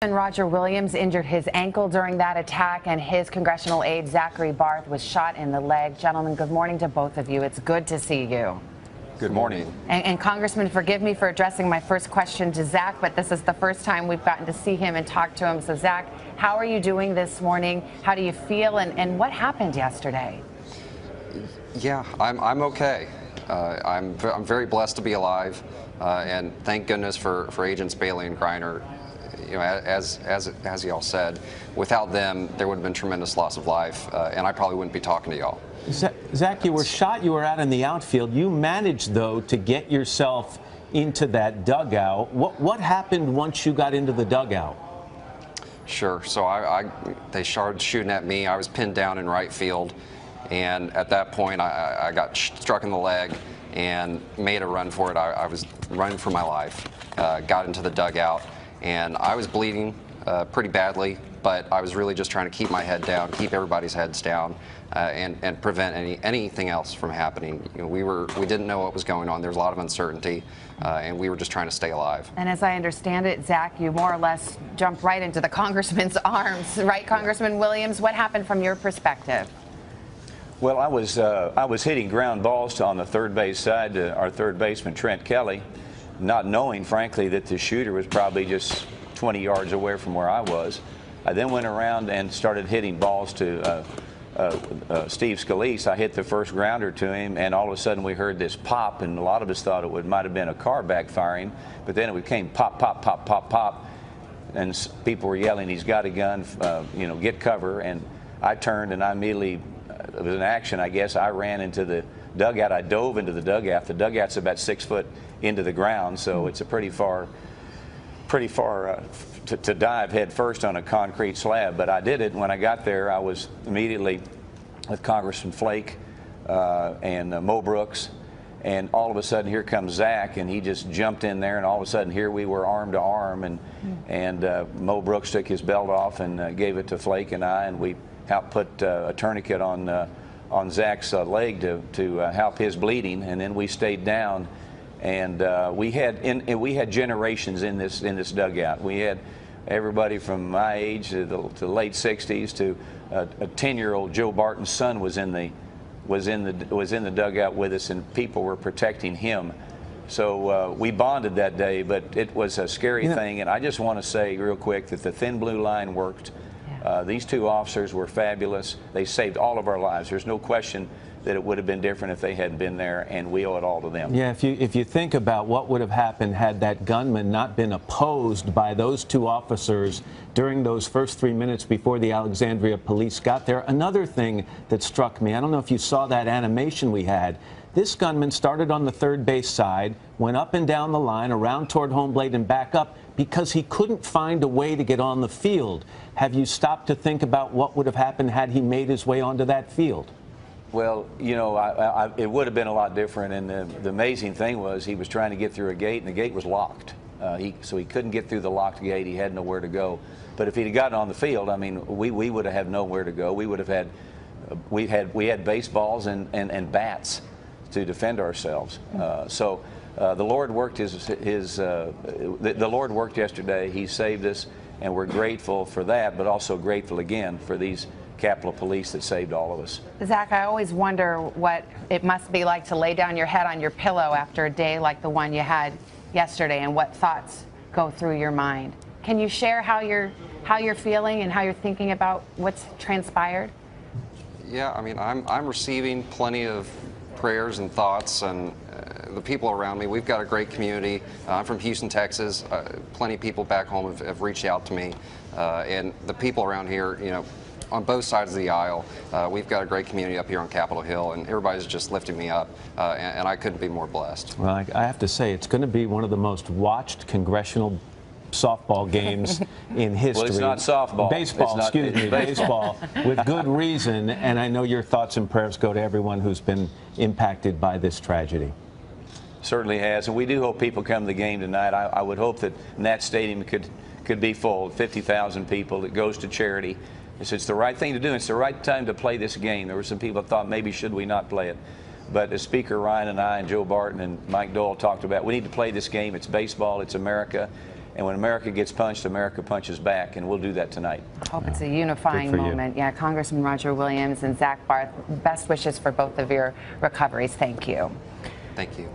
And Roger Williams injured his ankle during that attack, and his congressional aide, Zachary Barth, was shot in the leg. Gentlemen, good morning to both of you. It's good to see you. Good morning. And Congressman, forgive me for addressing my first question to Zach, but this is the first time we've gotten to see him and talk to him. So, Zach, how are you doing this morning? How do you feel? And what happened yesterday? Yeah, I'm okay. I'm very blessed to be alive, and thank goodness for Agents Bailey and Griner. You know, as y'all said, without them, there would have been tremendous loss of life, and I probably wouldn't be talking to y'all. Zach, you were shot. You were out in the outfield. You managed, though, to get yourself into that dugout. What happened once you got into the dugout? Sure. So they started shooting at me. I was pinned down in right field, and at that point, I got struck in the leg and made a run for it. I was running for my life. Got into the dugout. And I was bleeding pretty badly, but I was really just trying to keep my head down, keep everybody's heads down, and prevent anything else from happening. You know, we didn't know what was going on. There was a lot of uncertainty, and we were just trying to stay alive. And as I understand it, Zach, you more or less jumped right into the congressman's arms, right, Congressman Williams? What happened from your perspective? Well, I was hitting ground balls on the third base side to our third baseman, Trent Kelly, not knowing, frankly, that the shooter was probably just 20 yards away from where I was. I then went around and started hitting balls to Steve Scalise. I hit the first grounder to him, and all of a sudden we heard this pop, and a lot of us thought it might have been a car backfiring, but then it became pop, pop, pop, pop, pop, and people were yelling, "He's got a gun, you know, get cover." And I turned, and I immediately, it was an action, I guess. I ran into the dugout. I dove into the dugout. The dugout's about 6 foot into the ground, so it's a pretty far to dive head first on a concrete slab. But I did it. When I got there, I was immediately with Congressman Flake and Mo Brooks, and all of a sudden here comes Zach, and he just jumped in there, and all of a sudden here we were arm to arm, and Mo Brooks took his belt off and gave it to Flake and I, and we helped put a tourniquet on Zach's leg to help his bleeding, and then we stayed down. And we had generations in this dugout. We had everybody from my age to the late 60s to a 10-year-old. Joe Barton's son was in the dugout with us, and people were protecting him. So we bonded that day, but it was a scary thing. And I just want to say real quick that the thin blue line worked. These two officers were fabulous. They saved all of our lives. There's no question that it would have been different if they hadn't been there, and we owe it all to them. Yeah, if you think about what would have happened had that gunman not been opposed by those two officers during those first 3 minutes before the Alexandria police got there. Another thing that struck me, I don't know if you saw that animation we had. This gunman started on the third base side, went up and down the line, around toward home plate and back up, because he couldn't find a way to get on the field. Have you stopped to think about what would have happened had he made his way onto that field? Well, you know, it would have been a lot different, and the amazing thing was he was trying to get through a gate, and the gate was locked. So he couldn't get through the locked gate. He had nowhere to go. But if he'd gotten on the field, I mean, we would have had nowhere to go. We would have had, we had baseballs and bats to defend ourselves. So the Lord worked the Lord worked yesterday. He saved us, and we're grateful for that, but also grateful again for these Capitol Police that saved all of us. Zach, I always wonder what it must be like to lay down your head on your pillow after a day like the one you had yesterday, and what thoughts go through your mind. Can you share how you're feeling and how you're thinking about what's transpired? Yeah, I mean, I'm receiving plenty of prayers and thoughts, and the people around me. We've got a great community. I'm from Houston, Texas. Plenty of people back home have reached out to me, and the people around here, you know, on both sides of the aisle, we've got a great community up here on Capitol Hill, and everybody's just lifting me up, and I couldn't be more blessed. Well, I have to say, it's going to be one of the most watched congressional softball games in history. Well, it's not softball. Baseball, excuse me, baseball, with good reason, and I know your thoughts and prayers go to everyone who's been impacted by this tragedy. Certainly has, and we do hope people come to the game tonight. I would hope that Nat Stadium could be full, 50,000 people. It goes to charity. It's the right thing to do. It's the right time to play this game. There were some people that thought maybe should we not play it. But as Speaker Ryan and I and Joe Barton and Mike Dole talked about, we need to play this game. It's baseball. It's America. And when America gets punched, America punches back, and we'll do that tonight. I hope it's a unifying Good for you. moment. Yeah, Congressman Roger Williams and Zach Barth, best wishes for both of your recoveries. Thank you. Thank you.